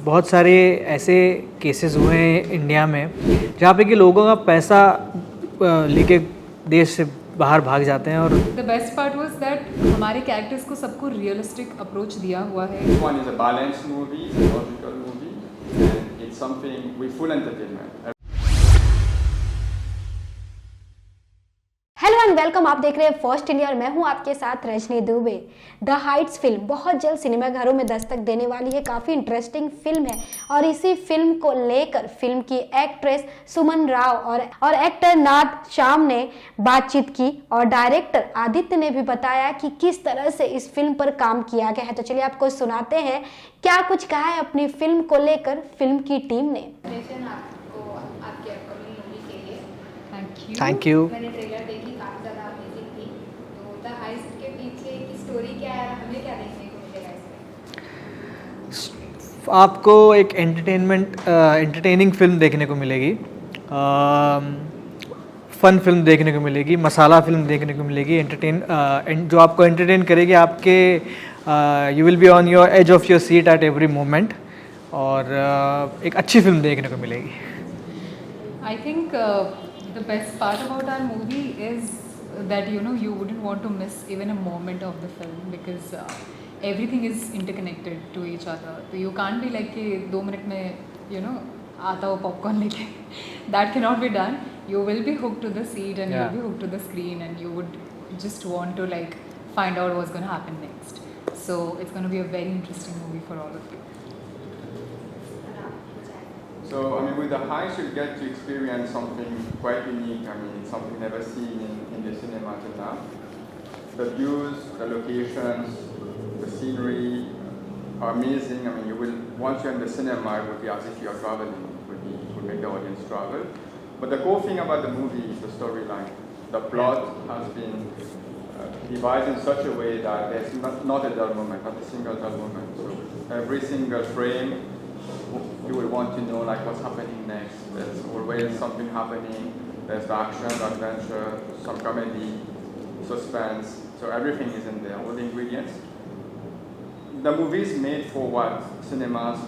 बहुत सारे ऐसे केसेस हुए हैं इंडिया में जहाँ पे कि लोगों का पैसा लेके देश से बाहर भाग जाते हैं। और the best part was that हमारे कैरेक्टर्स को सबको रियलिस्टिक अप्रोच दिया हुआ है। This one is a balanced movie, it's a logical movie, and it's something with full entertainment. Hello and welcome, आप देख रहे हैं फर्स्ट इंडिया और मैं हूं आपके साथ Rajni Dubey. The Heights film बहुत जल्द सिनेमाघरों में दस्तक देने वाली है। काफ़ी इंटरेस्टिंग फिल्म है और इसी फिल्म को लेकर फिल्म की एक्ट्रेस सुमन राव और एक्टर नाद श्याम ने बातचीत की और डायरेक्टर आदित्य ने भी बताया कि किस तरह से इस फिल्म पर काम किया गया है। तो चलिए आपको सुनाते हैं क्या कुछ कहा है अपनी फिल्म को लेकर फिल्म की टीम ने। Thank you. मैंने ट्रेलर देखी, काफी ज्यादा अमेजिंग थी। तो द हाइस्ट के पीछे की स्टोरी क्या है, हमें क्या देखने को मिलेगा इसमें? आपको एक एंटरटेनिंग फिल्म देखने को मिलेगी, फन फिल्म देखने को मिलेगी, मसाला फिल्म देखने को मिलेगी, जो आपको एंटरटेन करेगी। आपके you will be on your age of your seat at every moment, और एक अच्छी फिल्म देखने को मिलेगी। I think the best part about our movie is that you wouldn't want to miss even a moment of the film because everything is interconnected to each other. So you can't be like कि 2 minute में आता हो popcorn लेके. That cannot be done. You will be hooked to the seat and you'll be hooked to the screen and you would just want to like find out what's going to happen next. So it's going to be a very interesting movie for all of you. So, with the Heist, you'll get to experience something quite unique. Something never seen in the cinema till now. The views, the locations, the scenery are amazing. You will, once you're in the cinema, it would be as if you're traveling. It would make the audience travel. But the cool thing about the movie is the storyline. The plot has been devised in such a way that there's not a dull moment, not a single dull moment. So every single frame, you will want to know like what's happening next. There's always something happening. There's the action, the adventure, some comedy, suspense. So everything is in there, all the ingredients. The movie is made for what cinemas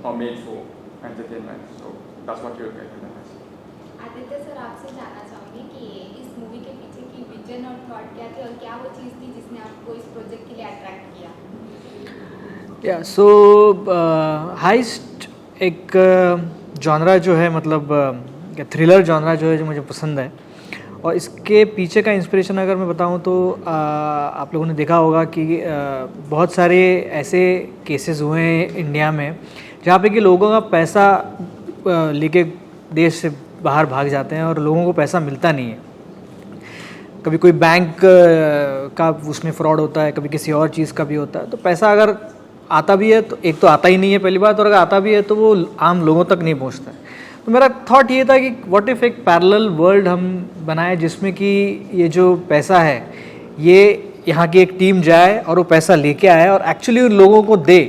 are made for, entertainment. So that's what you'll get in the movie. Aditya sir, आपसे जानना चाहूँगी कि इस movie के पीछे की vision और thought क्या थे और क्या वो चीज़ थी जिसने आपको इस प्रोजेक्ट के लिए अट्रैक्ट किया? सो हाइस्ट एक जॉनरा जो है, मतलब थ्रिलर जॉनरा जो है, जो मुझे पसंद है। और इसके पीछे का इंस्पिरेशन अगर मैं बताऊं तो आप लोगों ने देखा होगा कि बहुत सारे ऐसे केसेस हुए हैं इंडिया में जहाँ पे कि लोगों का पैसा लेके देश से बाहर भाग जाते हैं और लोगों को पैसा मिलता नहीं है। कभी कोई बैंक का उसमें फ्रॉड होता है, कभी किसी और चीज़ का भी होता है। तो पैसा अगर आता भी है तो एक तो आता ही नहीं है पहली बात, और अगर आता भी है तो वो आम लोगों तक नहीं पहुंचता है। तो मेरा थॉट ये था कि व्हाट इफ़ एक पैरेलल वर्ल्ड हम बनाए जिसमें कि ये जो पैसा है ये यहाँ की एक टीम जाए और वो पैसा लेके आए और एक्चुअली उन लोगों को दे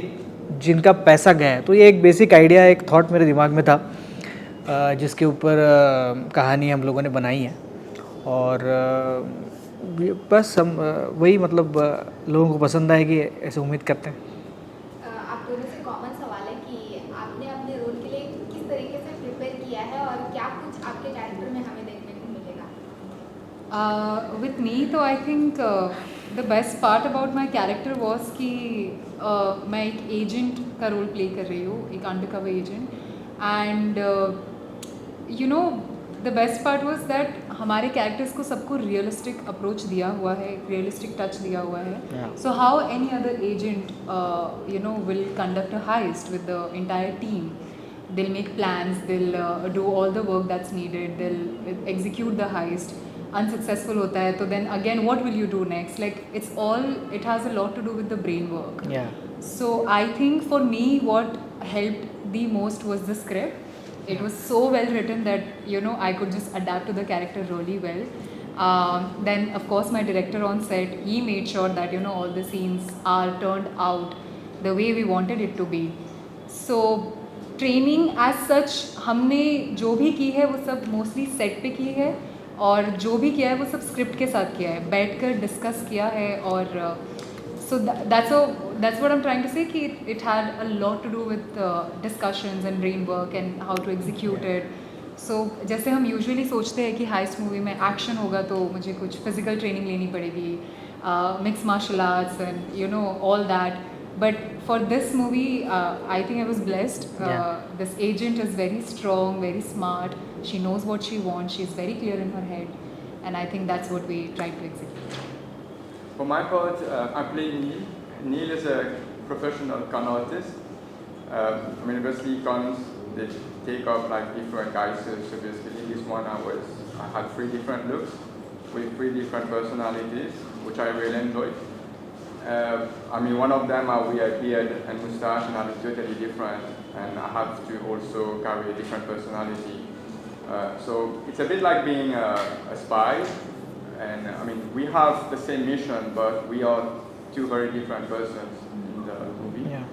जिनका पैसा गया है। तो ये एक बेसिक आइडिया, एक थॉट मेरे दिमाग में था जिसके ऊपर कहानी हम लोगों ने बनाई है। और बस हम वही मतलब लोगों को पसंद आएगी ऐसे उम्मीद करते हैं। आप दोनों से कॉमन सवाल है कि आपने अपने रोल के लिए किस तरीके से प्रिपेयर किया है और क्या कुछ आपके कैरेक्टर में हमें देखने को मिलेगा? With me, तो I think the best part about my character was कि मैं एक एजेंट का रोल प्ले कर रही हूँ, एक undercover agent. And the best part was that हमारे कैरेक्टर्स को सबको रियलिस्टिक अप्रोच दिया हुआ है, रियलिस्टिक टच दिया हुआ है। So how any other agent will conduct a heist with the entire team. They'll make plans, they'll do all the work that's needed, they'll execute the heist. Unsuccessful hota hai, so then again what will you do next? Like it has a lot to do with the brain work. Yeah. So I think for me what helped the most was the script. It was so well written that I could just adapt to the character really well. Then of course my director on set, he made sure that all the scenes are turned out the way we wanted it to be. So training as such हमने जो भी की है वो सब mostly set पे की है, और जो भी किया है वो सब स्क्रिप्ट के साथ किया है, बैठकर डिस्कस किया है और So that's what I'm trying to say. कि it had a lot to do with discussions and brain work and how to execute it. So जैसे हम usually सोचते हैं कि heist movie में action होगा तो मुझे कुछ physical training लेनी पड़ेगी, mixed martial arts and you know all that. But for this movie, I think I was blessed. This agent is very strong, very smart. She knows what she wants. She's very clear in her head, and I think that's what we tried to execute. For my part, I play Neil. Neil is a professional con artist. I mean, obviously, cons they take up like different guises. So basically, this one I had 3 different looks with 3 different personalities, which I really enjoyed. I mean, one of them I wear a beard and mustache, and I'm totally different, and I have to also carry a different personality. So it's a bit like being a spy. And I mean, we have the same mission, but we are 2 very different persons in the movie. Yeah.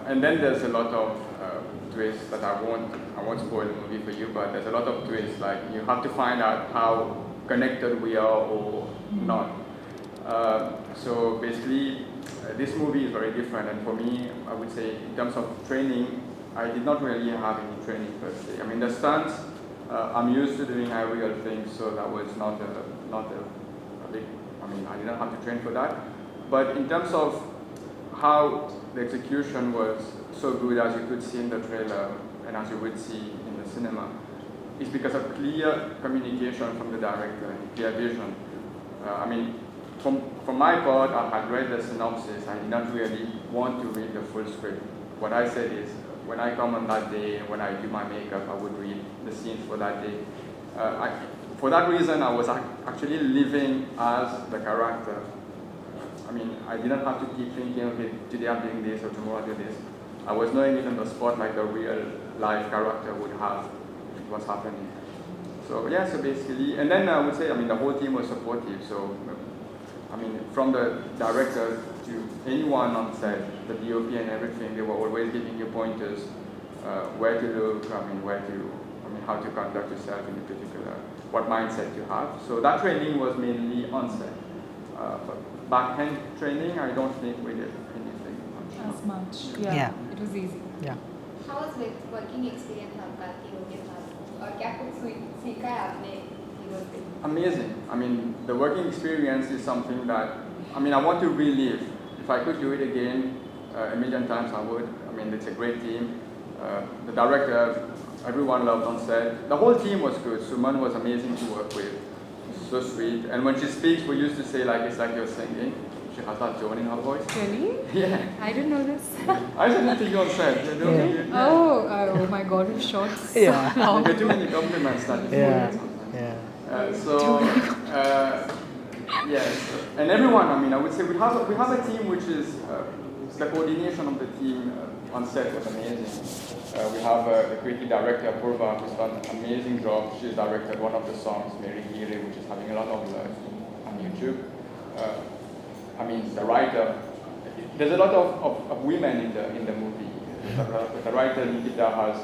And then there's a lot of twists that I won't spoil the movie for you, but there's a lot of twists. Like you have to find out how connected we are or not. So basically, this movie is very different. And for me, I would say in terms of training, I did not really have any training per se. I mean, the stunts. I'm used to doing aerial things, so that was not a big. I mean, I didn't have to train for that. But in terms of how the execution was so good, as you could see in the trailer and as you would see in the cinema, is because of clear communication from the director and clear vision. I mean, from my part, I had read the synopsis. I did not really want to read the full script. What I said is, when I come on that day and when I do my makeup, I would read the scenes for that day. For that reason, I was actually living as the character. I mean, I didn't have to keep thinking, okay, today I'm doing this or tomorrow I'll do this. I was knowing it on the spot like a real life character would have if it was happening. So yeah, so basically, and then I would say, I mean, the whole team was supportive. So, I mean, from the director to anyone on set, the DOP and everything, they were always giving you pointers, where to look, how to conduct yourself in a particular, what mindset you have. So that training was mainly on set. But backhand training, I don't think we did anything As much. Yeah. It was easy. Yeah. How was working experience आपका hero के साथ और क्या कुछ सीखा है आपने hero से? Amazing. I mean, the working experience is something that, I mean, I want to relive. If I could do it again a million times, I would. I mean, it's a great team. The director, everyone loved on set. The whole team was good. Suman was amazing to work with. So sweet. And when she speaks, we used to say, like, it's like you're singing. She has that tone in her voice. Really? Yeah. I didn't know this. I said that to you on set. You know? Yeah. Oh my God, with shorts. Yeah. Long. There are too many compliments that you Yeah. forget sometimes. Yeah. Yes, and everyone. I mean, I would say we have a team which is the coordination of the team on set was amazing. We have the creative director Purva, who's done an amazing job. She's directed one of the songs, Mary Giri, which is having a lot of love on YouTube. I mean, the writer. There's a lot of women in the movie. The writer Nikita has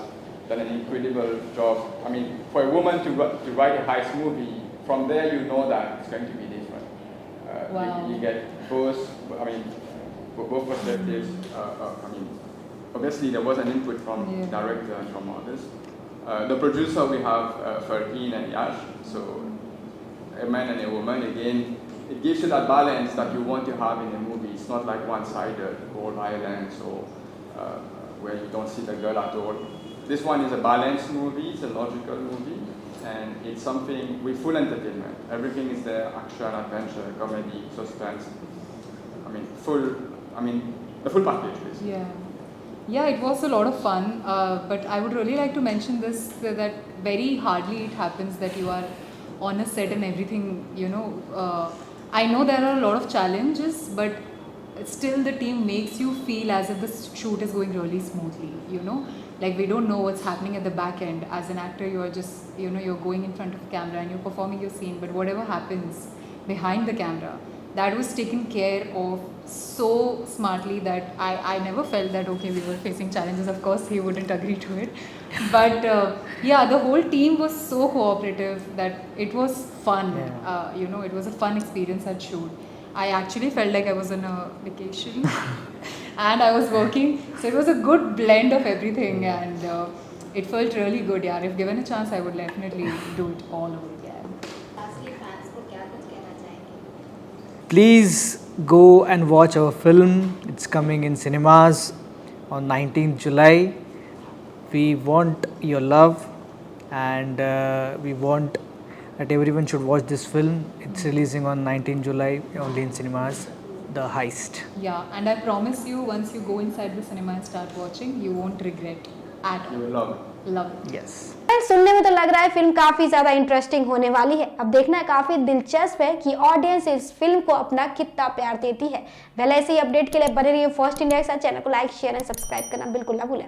done an incredible job. I mean, for a woman to write a heist movie, from there you know that it's going to be different. Wow. You get both. I mean, both perspectives. I mean, obviously there was an input from director and from others. The producer we have Farheen and Yash. So a man and a woman. Again, it gives you that balance that you want to have in a movie. It's not like one-sided or violence or where you don't see the girl at all. This one is a balanced movie, it's a logical movie, and it's something with full entertainment. Everything is there, action, adventure, comedy, suspense. The full package basically. Yeah, it was a lot of fun, but I would really like to mention this, that very hardly it happens that you are on a set and everything, I know there are a lot of challenges, but still the team makes you feel as if the shoot is going really smoothly, Like we don't know what's happening at the back end. As an actor, you are just, you're going in front of camera and you're performing your scene, but whatever happens behind the camera, that was taken care of so smartly that I never felt that, okay, we were facing challenges. Of course, he wouldn't agree to it. But the whole team was so cooperative that it was fun. It was a fun experience at shoot. I actually felt like I was on a vacation and I was working. So it was a good blend of everything and it felt really good. Yeah, if given a chance, I would definitely do it all over again. Lastly, fans को क्या कुछ कहना चाहेंगे? Please go and watch our film. It's coming in cinemas on 19th July. We want your love and we want that everyone should watch this film. It's releasing on 19th July only in cinemas. The Heist. Yeah, and I promise you, once you go inside the cinema and start watching, you won't regret at You all. will love it. Love it. Yes. सुनने में तो लग रहा है film काफी ज्यादा interesting होने वाली है। अब देखना है, काफी दिलचस्प है कि ऑडियंस इस फिल्म को अपना कितना प्यार देती है। पहले ऐसे ही अपडेट के लिए बने रहिए फर्स्ट इंडिया के साथ। चैनल को लाइक शेयर एंड सब्सक्राइब करना बिल्कुल ना भूलें।